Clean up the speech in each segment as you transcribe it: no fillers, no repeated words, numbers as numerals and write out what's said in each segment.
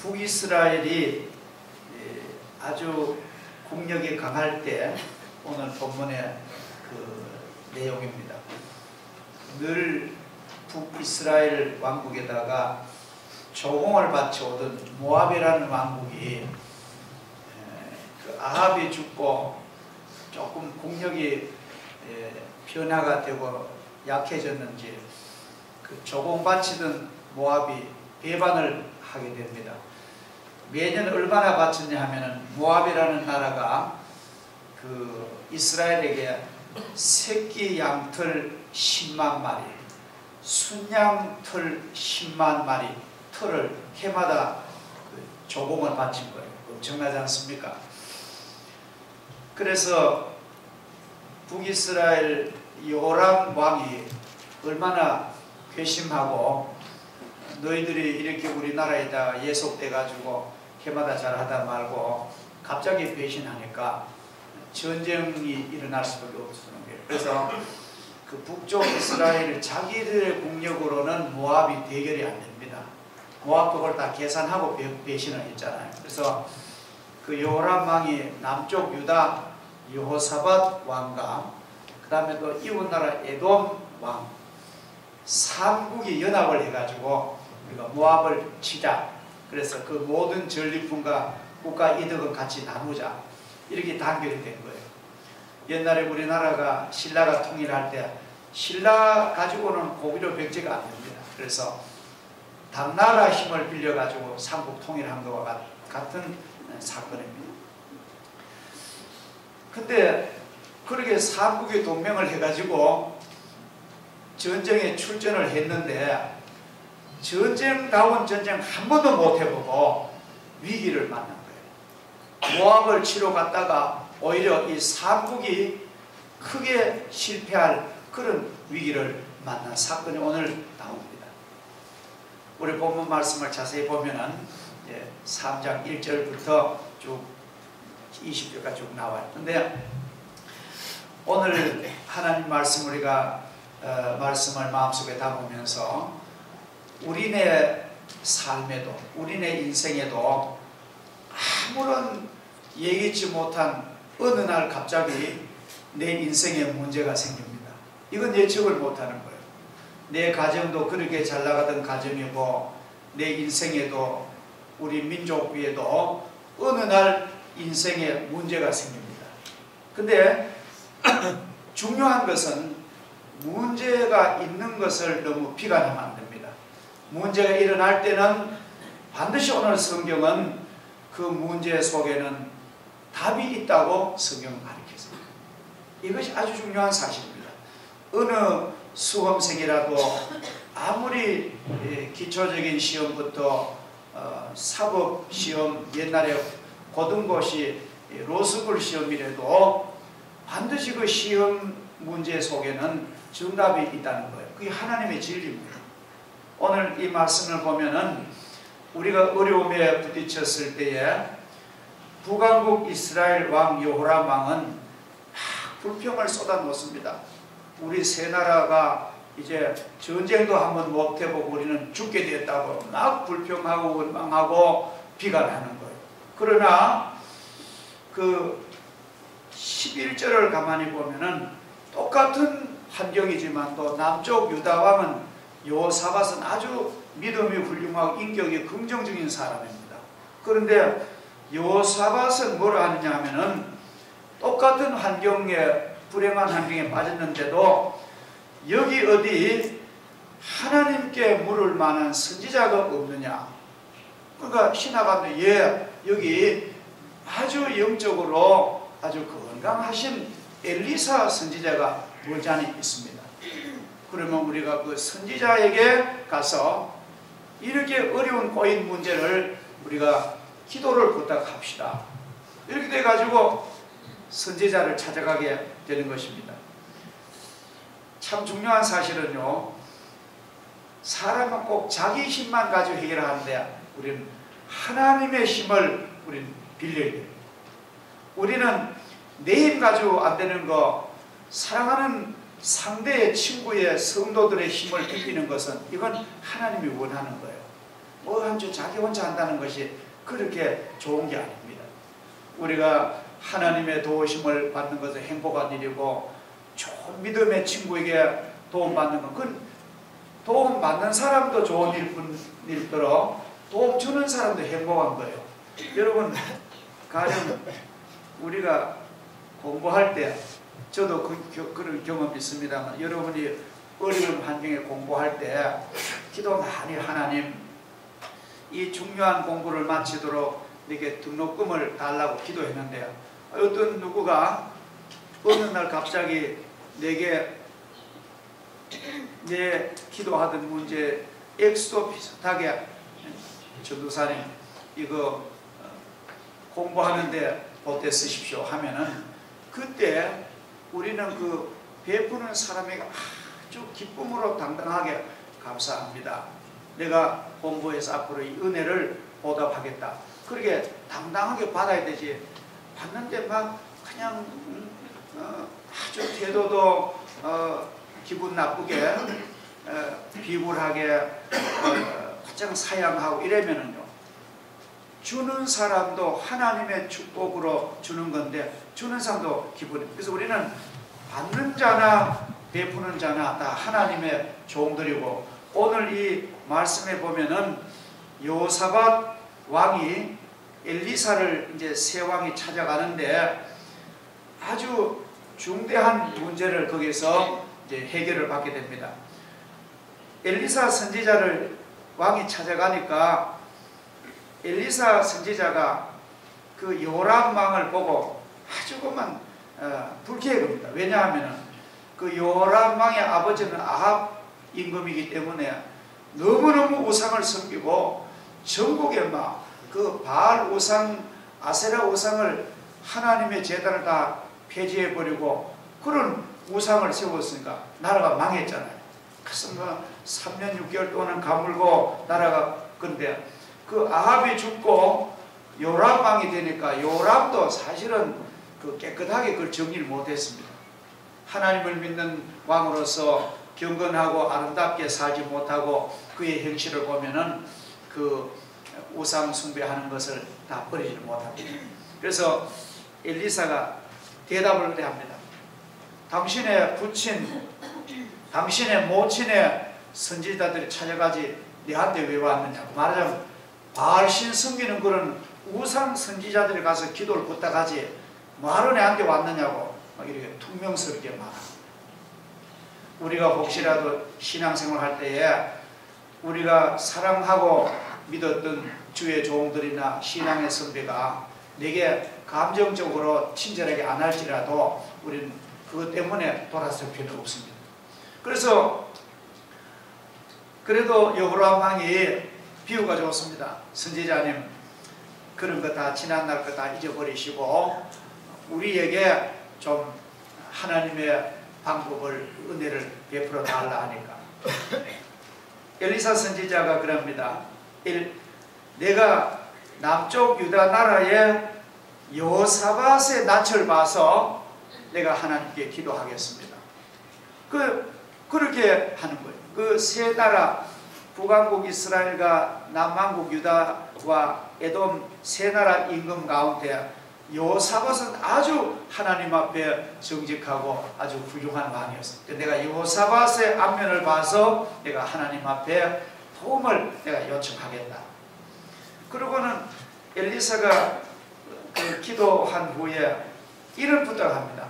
북이스라엘이 아주 국력이 강할 때 오늘 본문의 그 내용입니다. 늘 북이스라엘 왕국에다가 조공을 바쳐오던 모압이라는 왕국이 그 아합이 죽고 조금 국력이 변화가 되고 약해졌는지 그 조공 바치던 모압이 배반을 하게 됩니다. 매년 얼마나 바쳤냐 하면은 모압이라는 나라가 그 이스라엘에게 새끼 양털 10만 마리, 순양털 10만 마리 털을 해마다 그 조공을 바친 거예요. 엄청나지 않습니까? 그래서 북이스라엘 요람 왕이 얼마나 괘씸하고 너희들이 이렇게 우리나라에다 예속돼 가지고 해마다 잘하다 말고 갑자기 배신하니까 전쟁이 일어날 수밖에 없는 거예요. 그래서 그 북쪽 이스라엘 자기들의 국력으로는 모압이 대결이 안 됩니다. 모압도 그걸 다 계산하고 배신을 했잖아요. 그래서 그 요람 왕이 남쪽 유다 여호사밧 왕과 그 다음에 또 이웃나라 에돔 왕 3국이 연합을 해가지고 우리가 모압을 치자. 그래서 그 모든 전리품과 국가 이득은 같이 나누자. 이렇게 단결이 된 거예요. 옛날에 우리나라가 신라가 통일할 때 신라 가지고는 고구려 백제가 안 됩니다. 그래서 당나라 힘을 빌려가지고 삼국 통일한 것과 같은 사건입니다. 근데 그렇게 삼국이 동맹을 해가지고 전쟁에 출전을 했는데 전쟁다운 전쟁 한 번도 못 해보고 위기를 만난 거예요. 모압을 치러 갔다가 오히려 이 삼국이 크게 실패할 그런 위기를 만난 사건이 오늘 나옵니다. 우리 본문 말씀을 자세히 보면은 3장 1절부터 쭉 20절까지 쭉 나와요. 근데 오늘 하나님 말씀 우리가 말씀을 마음속에 담으면서 우리네 삶에도 우리네 인생에도 아무런 예기치 못한 어느 날 갑자기 내 인생에 문제가 생깁니다. 이건 예측을 못하는 거예요. 내 가정도 그렇게 잘 나가던 가정이고 내 인생에도 우리 민족 위에도 어느 날 인생에 문제가 생깁니다. 근데 중요한 것은 문제가 있는 것을 너무 비관하면 안 됩니다. 문제가 일어날 때는 반드시 오늘 성경은 그 문제 속에는 답이 있다고 성경은 가르쳤습니다. 이것이 아주 중요한 사실입니다. 어느 수험생이라도 아무리 기초적인 시험부터 사법시험, 옛날에 고등고시 로스쿨 시험이라도 반드시 그 시험 문제 속에는 정답이 있다는 거예요. 그게 하나님의 진리입니다. 오늘 이 말씀을 보면은 우리가 어려움에 부딪혔을 때에 북왕국 이스라엘 왕 여호람 왕은 불평을 쏟아놓습니다. 우리 세 나라가 이제 전쟁도 한번 못 해보고 우리는 죽게 됐다고 막 불평하고 원망하고 비관하는 거예요. 그러나 그 11절을 가만히 보면은 똑같은 환경이지만 또 남쪽 유다 왕은 여호사밧은 아주 믿음이 훌륭하고 인격이 긍정적인 사람입니다. 그런데 여호사밧은 뭘 하느냐 하면은 똑같은 환경에 불행한 환경에 빠졌는데도 여기 어디 하나님께 물을 만한 선지자가 없느냐. 그러니까 신하가는데 여기 아주 영적으로 아주 건강하신 엘리사 선지자가 머지않아 있습니다. 그러면 우리가 그 선지자에게 가서 이렇게 어려운 꼬인 문제를 우리가 기도를 부탁합시다. 이렇게 돼가지고 선지자를 찾아가게 되는 것입니다. 참 중요한 사실은요, 사람은 꼭 자기 힘만 가지고 해결하는데 우리는 하나님의 힘을 우리는 빌려야 돼요. 우리는 내 힘 가지고 안 되는 거, 사랑하는 상대의 친구의 성도들의 힘을 빌리는 것은 이건 하나님이 원하는 거예요. 뭐 한 주 자기 혼자 한다는 것이 그렇게 좋은 게 아닙니다. 우리가 하나님의 도우심을 받는 것은 행복한 일이고, 좋은 믿음의 친구에게 도움받는 건, 그건 도움 받는 사람도 좋은 일뿐일더러 도움 주는 사람도 행복한 거예요. 여러분, 가령 우리가 공부할 때, 저도 그런 경험이 있습니다만, 여러분이 어려운 환경에 공부할 때 기도 많이, 하나님 이 중요한 공부를 마치도록 내게 등록금을 달라고 기도했는데, 어떤 누구가 어느 날 갑자기 내게 내 기도하던 문제 액수도 비슷하게, 전도사님 이거 공부하는데 보태 쓰십시오 하면은, 그때 우리는 그 베푸는 사람에게 아주 기쁨으로 당당하게 감사합니다, 내가 공부해서 앞으로 이 은혜를 보답하겠다, 그렇게 당당하게 받아야 되지. 받는데 막 그냥 아주 태도도 기분 나쁘게 비굴하게 가장 사양하고 이러면은요, 주는 사람도 하나님의 축복으로 주는 건데 주는 사람도 기분이. 그래서 우리는 받는 자나 베푸는 자나 다 하나님의 종들이고, 오늘 이 말씀에 보면은 여호사밧 왕이 엘리사를 이제 새 왕이 찾아가는데 아주 중대한 문제를 거기서 이제 해결을 받게 됩니다. 엘리사 선지자를 왕이 찾아가니까 엘리사 선지자가 그 요람 왕을 보고 아주 그만 불쾌해 겁니다. 왜냐하면 그 요람 왕의 아버지는 아합 임금이기 때문에 너무너무 우상을 섬기고 전국에 막 그 바알 우상, 아세라 우상을, 하나님의 제단을 다 폐지해버리고 그런 우상을 세웠으니까 나라가 망했잖아요. 그래서 뭐 3년 6개월 동안 가물고 나라가. 근데 그 아합이 죽고 요람 왕이 되니까 요람도 사실은 그 깨끗하게 그걸 정리를 못했습니다. 하나님을 믿는 왕으로서 경건하고 아름답게 살지 못하고 그의 행실을 보면은 그 우상 숭배하는 것을 다 버리지 못합니다. 그래서 엘리사가 대답을 합니다. 당신의 부친, 당신의 모친의 선지자들이 찾아가지 내한테 왜 왔느냐고. 말하자면 바알신 섬기는 그런 우상 선지자들이 가서 기도를 부탁하지 뭐하러 내한테 왔느냐고 막 이렇게 퉁명스럽게 말합니다. 우리가 혹시라도 신앙생활 할 때에 우리가 사랑하고 믿었던 주의 종들이나 신앙의 선배가 내게 감정적으로 친절하게 안 할지라도 우리는 그것 때문에 돌아설 필요는 없습니다. 그래서 그래도 여호람 왕이 비유가 좋습니다. 선지자님, 그런 거 다 지난날 거 다 잊어버리시고 우리에게 좀 하나님의 방법을, 은혜를 베풀어 달라 하니까 엘리사 선지자가 그럽니다. 내가 남쪽 유다 나라의 여호사밧의 낯을 봐서 내가 하나님께 기도하겠습니다. 그렇게 하는 거예요. 그 세 나라, 북왕국 이스라엘과 남왕국 유다와 에돔 세 나라 임금 가운데 여호사밧은 아주 하나님 앞에 정직하고 아주 훌륭한 왕이었어요. 내가 여호사밧의 안면을 봐서 내가 하나님 앞에 도움을 내가 요청하겠다. 그러고는 엘리사가 그 기도한 후에 이런 부탁을 합니다.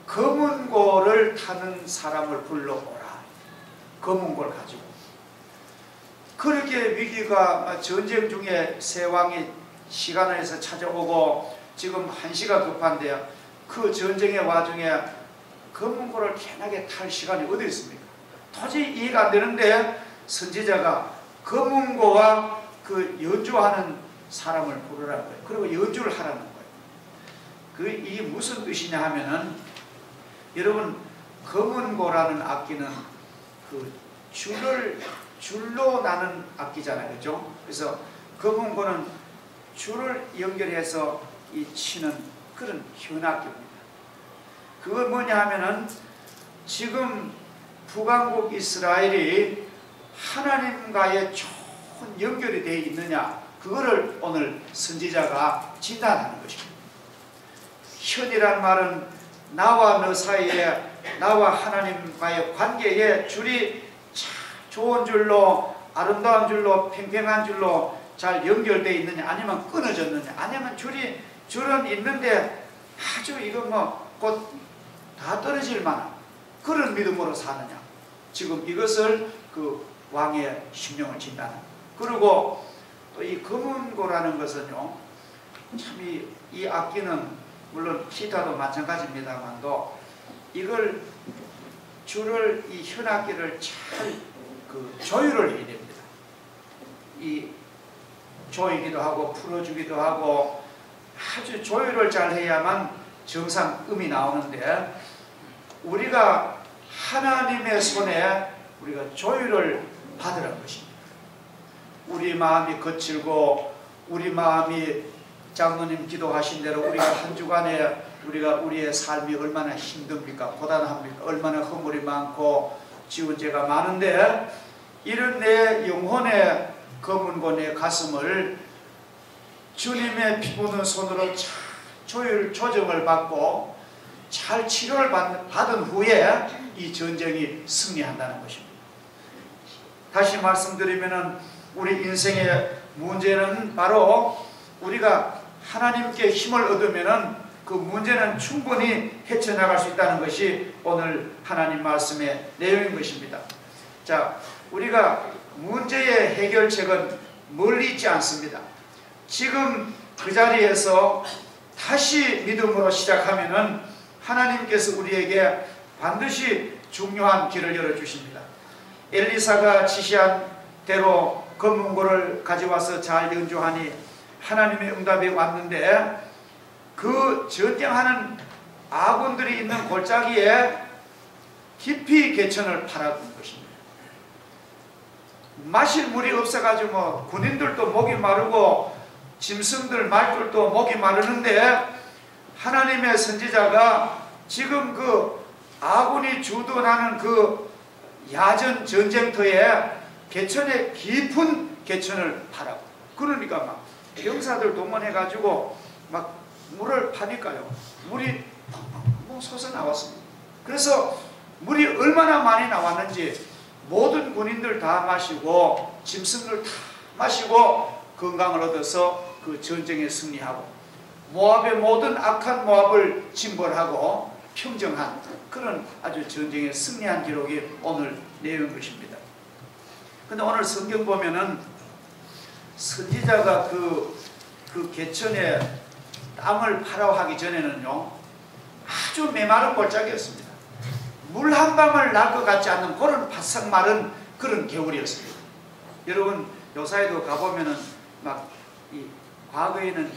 검은고를 타는 사람을 불러오라. 검은고를 가지고. 그렇게 위기가, 전쟁 중에 새 왕이 시간에서 찾아오고 지금 한시가 급한데요. 그 전쟁의 와중에 검은고를 편하게 탈 시간이 어디 있습니까? 도저히 이해가 안 되는데 선지자가 검은고와 그 연주하는 사람을 부르라는 거예요. 그리고 연주를 하라는 거예요. 이게 무슨 뜻이냐 하면은, 여러분, 검은고라는 악기는 그 줄로 나는 악기잖아요. 그죠? 그래서 검은고는 줄을 연결해서 이 치는 그런 현악기입니다. 그건 뭐냐 하면은, 지금 북왕국 이스라엘이 하나님과의 연결이 되어 있느냐, 그거를 오늘 선지자가 진단하는 것입니다. 현이란 말은 나와 너 사이에, 나와 하나님과의 관계에 줄이 좋은 줄로, 아름다운 줄로, 팽팽한 줄로 잘 연결되어 있느냐, 아니면 끊어졌느냐, 아니면 줄은 있는데 아주 이거 뭐 곧 다 떨어질 만한 그런 믿음으로 사느냐. 지금 이것을 그 왕의 심령을 진단합니다. 그리고 또 이 검은고라는 것은요, 참 이 악기는 물론 기타도 마찬가지입니다만도 이걸 줄을, 이 현악기를 잘 조율을 해야 됩니다. 이 조이기도 하고 풀어주기도 하고 아주 조율을 잘 해야만 정상 음이 나오는데, 우리가 하나님의 손에 우리가 조율을 받으라는 것입니다. 우리 마음이 거칠고 우리 마음이 장로님 기도하신 대로 우리가 한 주간에 우리의 삶이 얼마나 힘듭니까? 고단합니까? 얼마나 허물이 많고 지은 죄가 많은데, 이런 내 영혼의 검은고 내 가슴을 주님의 피 묻은 손으로 조정을 받고 잘 치료를 받은 후에 이 전쟁이 승리한다는 것입니다. 다시 말씀드리면 우리 인생의 문제는 바로 우리가 하나님께 힘을 얻으면 그 문제는 충분히 헤쳐나갈 수 있다는 것이 오늘 하나님 말씀의 내용인 것입니다. 자, 우리가 문제의 해결책은 멀리 있지 않습니다. 지금 그 자리에서 다시 믿음으로 시작하면은 하나님께서 우리에게 반드시 중요한 길을 열어주십니다. 엘리사가 지시한 대로 검은고를 가져와서 잘 연주하니 하나님의 응답이 왔는데, 그 전쟁하는 아군들이 있는 골짜기에 깊이 개천을 파라둔 것입니다. 마실 물이 없어가지고 뭐 군인들도 목이 마르고 짐승들 말들도 목이 마르는데, 하나님의 선지자가 지금 그 아군이 주둔하는 그 야전 전쟁터에 개천에 깊은 개천을 파라고. 그러니까 막 병사들 동원해가지고 막 물을 파니까요, 물이 펑펑 솟아 나왔습니다. 그래서 물이 얼마나 많이 나왔는지 모든 군인들 다 마시고 짐승들 다 마시고 건강을 얻어서 그 전쟁에 승리하고 모압의 모든 악한 모압을 징벌하고 평정한 그런 아주 전쟁에 승리한 기록이 오늘 내용인 것입니다. 근데 오늘 성경 보면은 선지자가 그 개천에 땅을 파라하기 전에는요, 아주 메마른 골짜기였습니다. 물 한 방울 날 것 같지 않는 그런 바싹 마른 그런 겨울이었습니다. 여러분 요사이도 가보면은 막 이 과거에는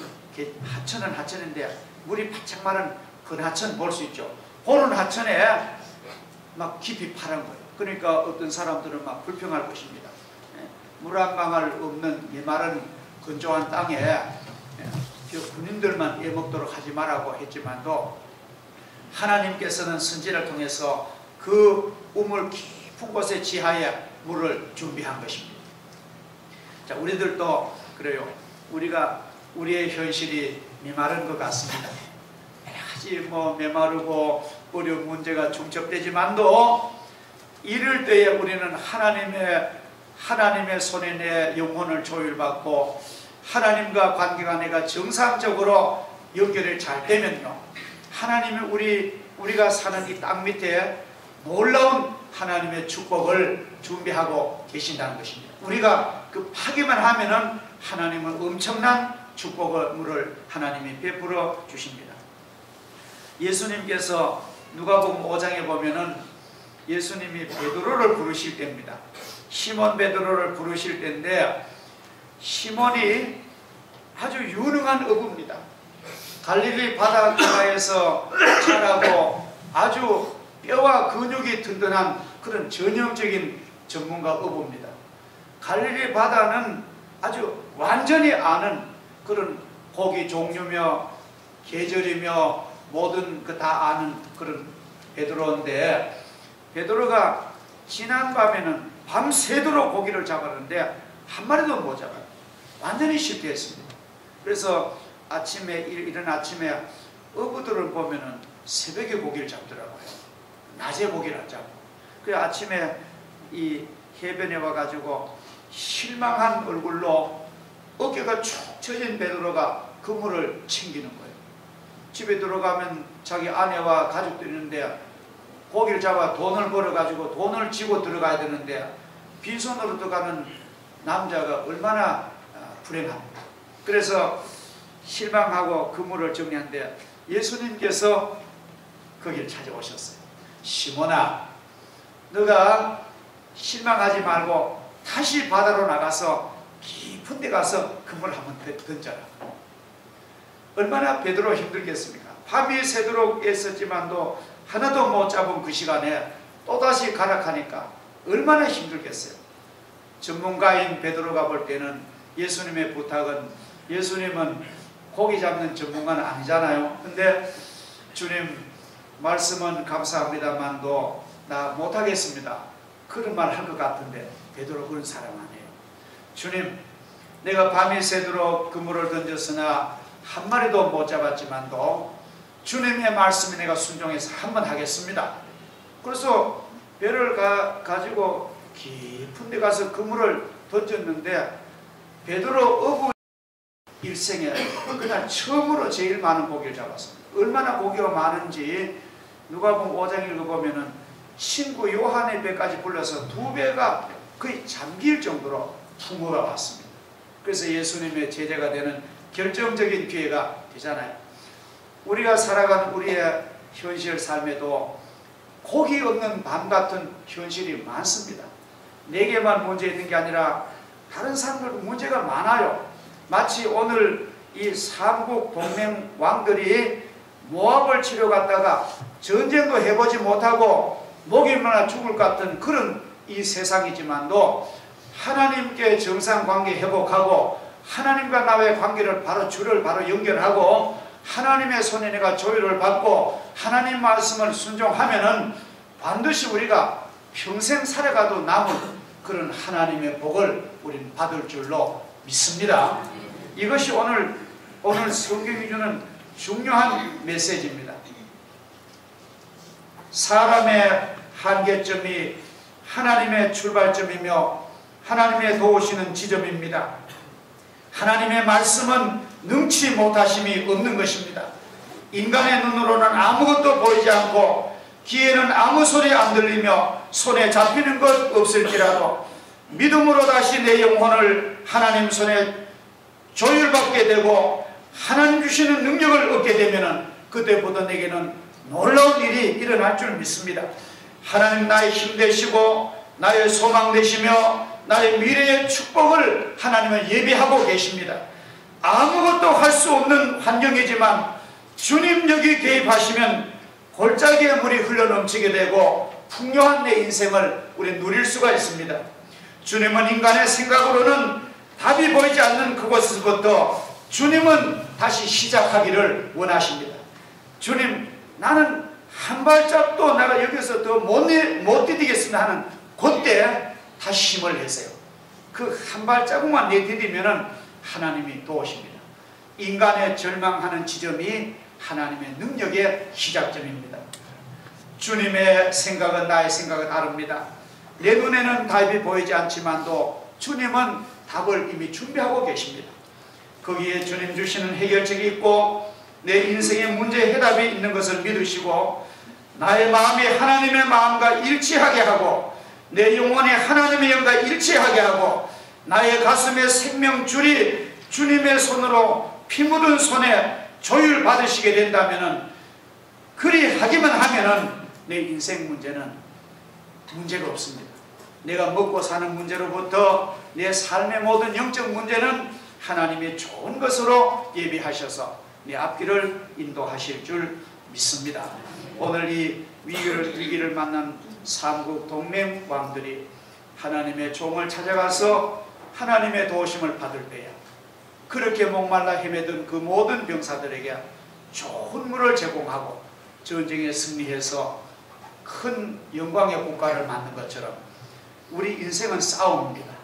하천은 하천인데 물이 바짝 마른 그 하천 볼 수 있죠. 그런 하천에 막 깊이 파란 거예요. 그러니까 어떤 사람들은 막 불평할 것입니다. 물 한 방울 없는 메마른 건조한 땅에 군인들만 예먹도록 하지 말라고 했지만도 하나님께서는 선지를 통해서 그 우물 깊은 곳의 지하에 물을 준비한 것입니다. 자, 우리들도 그래요. 우리의 현실이 메마른 것 같습니다. 여러 가지 뭐 메마르고 어려운 문제가 중첩되지만도 이럴 때에 우리는 하나님의 손에 내 영혼을 조율받고 하나님과 관계가 내가 정상적으로 연결이 잘 되면요, 하나님이 우리가 사는 이 땅 밑에 놀라운 하나님의 축복을 준비하고 계신다는 것입니다. 우리가 그 파기만 하면은 하나님은 엄청난 축복을 하나님이 베풀어 주십니다. 예수님께서 누가복음 5장에 보면은 예수님이 베드로를 부르실 때입니다. 시몬 베드로를 부르실 때인데, 시몬이 아주 유능한 어부입니다. 갈릴리 바닷가에서 자라고 아주 뼈와 근육이 든든한 그런 전형적인 전문가 어부입니다. 갈릴리 바다는 아주 완전히 아는 그런 고기 종류며 계절이며 모든 그 다 아는 그런 베드로인데, 베드로가 지난 밤에는 밤새도록 고기를 잡았는데 한 마리도 못 잡아요. 완전히 실패했습니다. 그래서 아침에 이른 아침에 어부들을 보면은 새벽에 고기를 잡더라고요. 낮에 고기를 안 잡고. 그래 아침에 이 해변에 와가지고 실망한 얼굴로 어깨가 축 처진 베드로가 그물을 챙기는 거예요. 집에 들어가면 자기 아내와 가족들이 있는데 고기를 잡아 돈을 벌어가지고 돈을 쥐고 들어가야 되는데 빈손으로 들어가는 남자가 얼마나 불행합니까? 그래서 실망하고 그물을 정리하는데 예수님께서 거기를 찾아오셨어요. 시몬아, 너가 실망하지 말고 다시 바다로 나가서 깊은 데 가서 그물을 한번 던져라. 얼마나 베드로 힘들겠습니까? 밤이 새도록 애썼지만도 하나도 못 잡은 그 시간에 또다시 가락하니까 얼마나 힘들겠어요. 전문가인 베드로가 볼 때는 예수님의 부탁은, 예수님은 고기 잡는 전문가는 아니잖아요. 근데 주님 말씀은 감사합니다만도 나 못하겠습니다. 그런 말 할 것 같은데 베드로 그런 사람 아니에요. 주님, 내가 밤이 새도록 그물을 던졌으나 한 마리도 못 잡았지만도 주님의 말씀에 내가 순종해서 한번 하겠습니다. 그래서 배를 가지고 깊은 데 가서 그물을 던졌는데 베드로 어부 일생에 그날 처음으로 제일 많은 고기를 잡았습니다. 얼마나 고기가 많은지 누가복음 5장 읽어보면은 친구 요한의 배까지 불러서 2배가 거의 잠길 정도로 풍어가 왔습니다. 그래서 예수님의 제자가 되는 결정적인 기회가 되잖아요. 우리가 살아가는 우리의 현실 삶에도 고기 없는 밤 같은 현실이 많습니다. 내게만 문제 있는 게 아니라 다른 사람들도 문제가 많아요. 마치 오늘 이 삼국 동맹 왕들이 모압을 치러 갔다가 전쟁도 해보지 못하고 목이마나 죽을 것 같은 그런 이 세상이지만도 하나님께 정상관계 회복하고 하나님과 나의 관계를 줄을 바로 연결하고 하나님의 손에 내가 조율을 받고 하나님 말씀을 순종하면은 반드시 우리가 평생 살아가도 남을 그런 하나님의 복을 우리는 받을 줄로 믿습니다. 이것이 오늘 성경이 주는 중요한 메시지입니다. 사람의 한계점이 하나님의 출발점이며 하나님의 도우시는 지점입니다. 하나님의 말씀은 능치 못하심이 없는 것입니다. 인간의 눈으로는 아무것도 보이지 않고 귀에는 아무 소리 안 들리며 손에 잡히는 것 없을지라도 믿음으로 다시 내 영혼을 하나님 손에 조율받게 되고 하나님 주시는 능력을 얻게 되면 그때부터 내게는 놀라운 일이 일어날 줄 믿습니다. 하나님 나의 힘 되시고 나의 소망 되시며 나의 미래의 축복을 하나님은 예비하고 계십니다. 아무것도 할 수 없는 환경이지만 주님 여기 개입하시면 골짜기에 물이 흘러넘치게 되고 풍요한 내 인생을 우리 누릴 수가 있습니다. 주님은 인간의 생각으로는 답이 보이지 않는 그곳에서부터 주님은 다시 시작하기를 원하십니다. 주님, 나는 한 발짝도 내가 여기서 더 못 디디겠습니다 하는 그때 다시 힘을 내세요. 그 한 발자국만 내디디면은 하나님이 도우십니다. 인간의 절망하는 지점이 하나님의 능력의 시작점입니다. 주님의 생각은 나의 생각은 다릅니다. 내 눈에는 답이 보이지 않지만도 주님은 답을 이미 준비하고 계십니다. 거기에 주님 주시는 해결책이 있고 내 인생의 문제 해답이 있는 것을 믿으시고 나의 마음이 하나님의 마음과 일치하게 하고 내 영혼이 하나님의 영과 일치하게 하고 나의 가슴의 생명줄이 주님의 손으로 피 묻은 손에 조율 받으시게 된다면 그리 하기만 하면 내 인생 문제는 문제가 없습니다. 내가 먹고 사는 문제로부터 내 삶의 모든 영적 문제는 하나님이 좋은 것으로 예비하셔서 내 앞길을 인도하실 줄 믿습니다. 오늘 이 위기를 만난 삼국 동맹 왕들이 하나님의 종을 찾아가서 하나님의 도우심을 받을 때야 그렇게 목말라 헤매던 그 모든 병사들에게 좋은 물을 제공하고 전쟁에 승리해서 큰 영광의 국가를 만든 것처럼 우리 인생은 싸움입니다.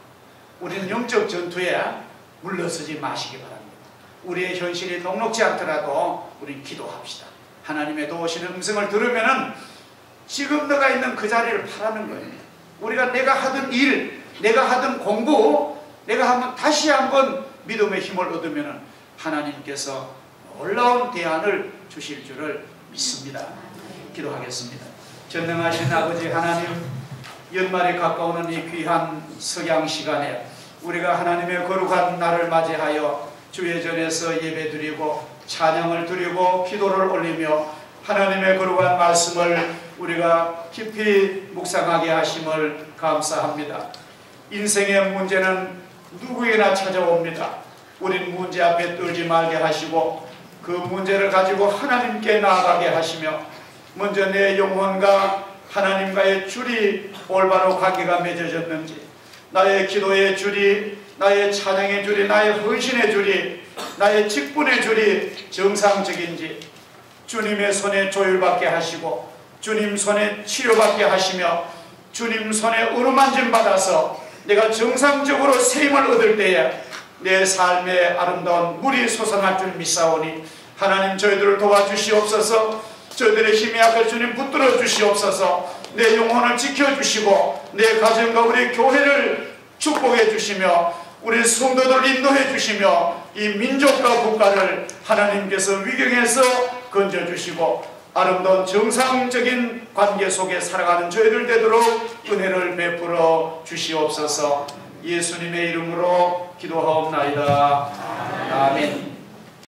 우리는 영적 전투에 물러서지 마시기 바랍니다. 우리의 현실이 녹록지 않더라도 우리는 기도합시다. 하나님의 도우시는 음성을 들으면은 지금 너가 있는 그 자리를 파라는 거예요. 우리가 내가 하던 일, 내가 하던 공부, 내가 다시 한번 믿음의 힘을 얻으면은 하나님께서 놀라운 대안을 주실 줄을 믿습니다. 기도하겠습니다. 전능하신 아버지 하나님, 연말에 가까우는 이 귀한 석양 시간에 우리가 하나님의 거룩한 날을 맞이하여 주의 전에서 예배드리고 찬양을 드리고 기도를 올리며 하나님의 거룩한 말씀을 우리가 깊이 묵상하게 하심을 감사합니다. 인생의 문제는 누구에나 찾아옵니다. 우린 문제 앞에 떨지 말게 하시고 그 문제를 가지고 하나님께 나아가게 하시며 먼저 내 영혼과 하나님과의 줄이 올바로 관계가 맺어졌는지, 나의 기도의 줄이, 나의 찬양의 줄이, 나의 헌신의 줄이, 나의 직분의 줄이 정상적인지 주님의 손에 조율받게 하시고 주님 손에 치료받게 하시며 주님 손에 어루만짐 받아서 내가 정상적으로 세임을 얻을 때에 내 삶의 아름다운 물이 솟아날 줄 믿사오니 하나님 저희들을 도와주시옵소서. 저희들의 힘이 약할 주님 붙들어 주시옵소서. 내 영혼을 지켜주시고 내 가정과 우리 교회를 축복해 주시며 우리 성도들을 인도해 주시며 이 민족과 국가를 하나님께서 위경에서 건져주시고 아름다운 정상적인 관계 속에 살아가는 저희들 되도록 은혜를 베풀어 주시옵소서. 예수님의 이름으로 기도하옵나이다. 아멘.